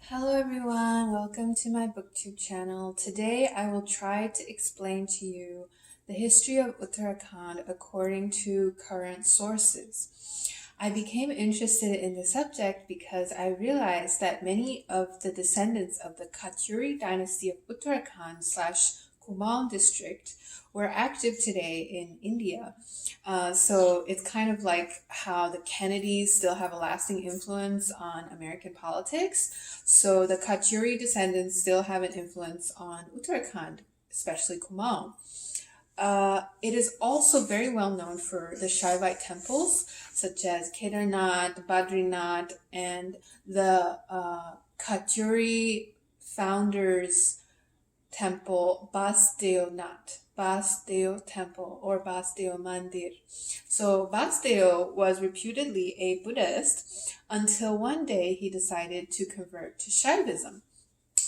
Hello everyone, welcome to my booktube channel. Today I will try to explain to you the history of Uttarakhand according to current sources. I became interested in the subject because I realized that many of the descendants of the Katyuri dynasty of Uttarakhand / Kumaon district were active today in India. So it's kind of like how the Kennedys still have a lasting influence on American politics. So the Katyuri descendants still have an influence on Uttarakhand, especially Kumaon. It is also very well known for the Shaivite temples, such as Kedarnath, Badrinath, and the Katyuri founders' temple, Basdeo temple, or Basdeo Mandir. So Basdeo was reputedly a Buddhist until one day he decided to convert to Shaivism.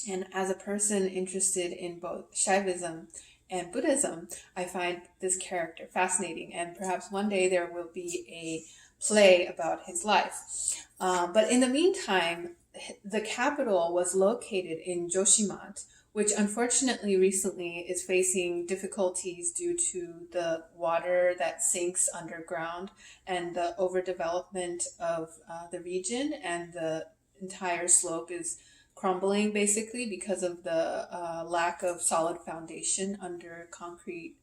And as a person interested in both Shaivism and Buddhism, I find this character fascinating, and perhaps one day there will be a play about his life. But in the meantime, the capital was located in Joshimat, which unfortunately recently is facing difficulties due to the water that sinks underground and the overdevelopment of the region, and the entire slope is crumbling basically because of the lack of solid foundation under concrete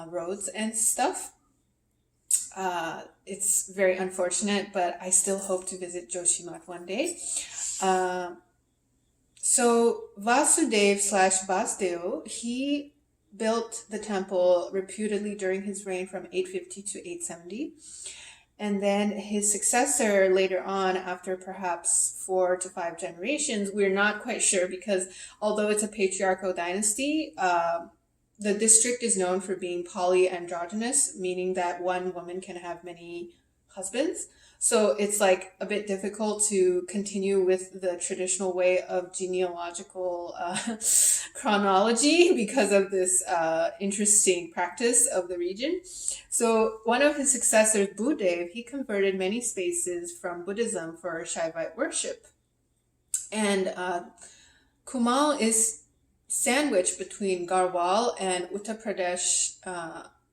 roads and stuff. It's very unfortunate, but I still hope to visit Joshimat one day. So Vasudev / Basdeo, he built the temple reputedly during his reign from 850 to 870. And then his successor later on, after perhaps 4 to 5 generations, we're not quite sure, because although it's a patriarchal dynasty, the district is known for being polyandrogynous, meaning that one woman can have many husbands. So it's like a bit difficult to continue with the traditional way of genealogical chronology because of this interesting practice of the region. So one of his successors, Budev, he converted many spaces from Buddhism for Shaivite worship. And Kumaon is sandwiched between Garhwal and Uttar Pradesh,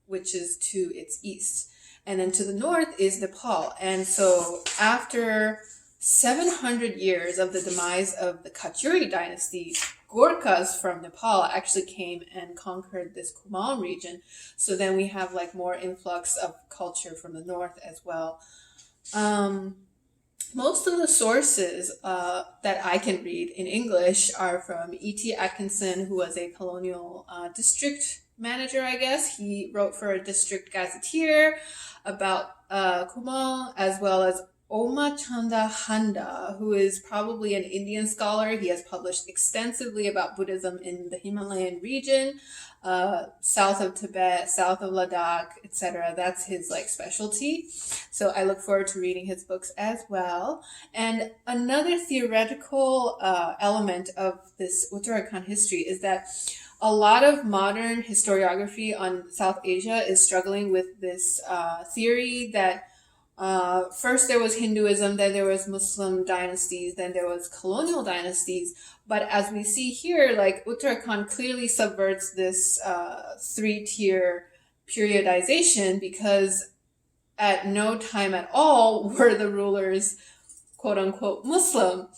which is to its east. And then to the north is Nepal. And so after 700 years of the demise of the Katyuri dynasty, Gorkhas from Nepal actually came and conquered this Kumaon region. So then we have like more influx of culture from the north as well. Most of the sources that I can read in English are from E.T. Atkinson, who was a colonial district manager, I guess. He wrote for a district gazetteer about Kumaon, as well as Oma Chanda Handa, who is probably an Indian scholar. He has published extensively about Buddhism in the Himalayan region, south of Tibet, south of Ladakh, etc. That's his like specialty. So I look forward to reading his books as well. And another theoretical element of this Uttarakhand history is that a lot of modern historiography on South Asia is struggling with this theory that first there was Hinduism, then there was Muslim dynasties, then there was colonial dynasties. But as we see here, like Uttarakhand clearly subverts this 3-tier periodization, because at no time at all were the rulers quote unquote Muslim.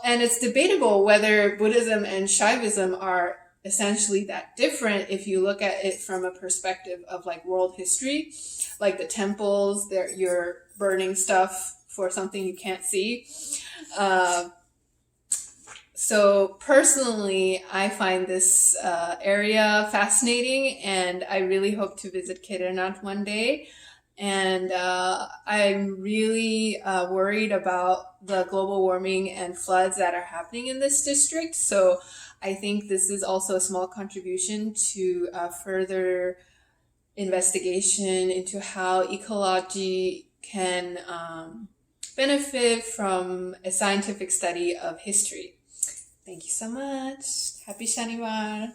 And it's debatable whether Buddhism and Shaivism are essentially that different if you look at it from a perspective of like world history, like the temples, you're burning stuff for something you can't see. So personally, I find this area fascinating, and I really hope to visit Kedarnath one day. And I'm really worried about the global warming and floods that are happening in this district. So I think this is also a small contribution to further investigation into how ecology can benefit from a scientific study of history. Thank you so much. Happy Shaniwar.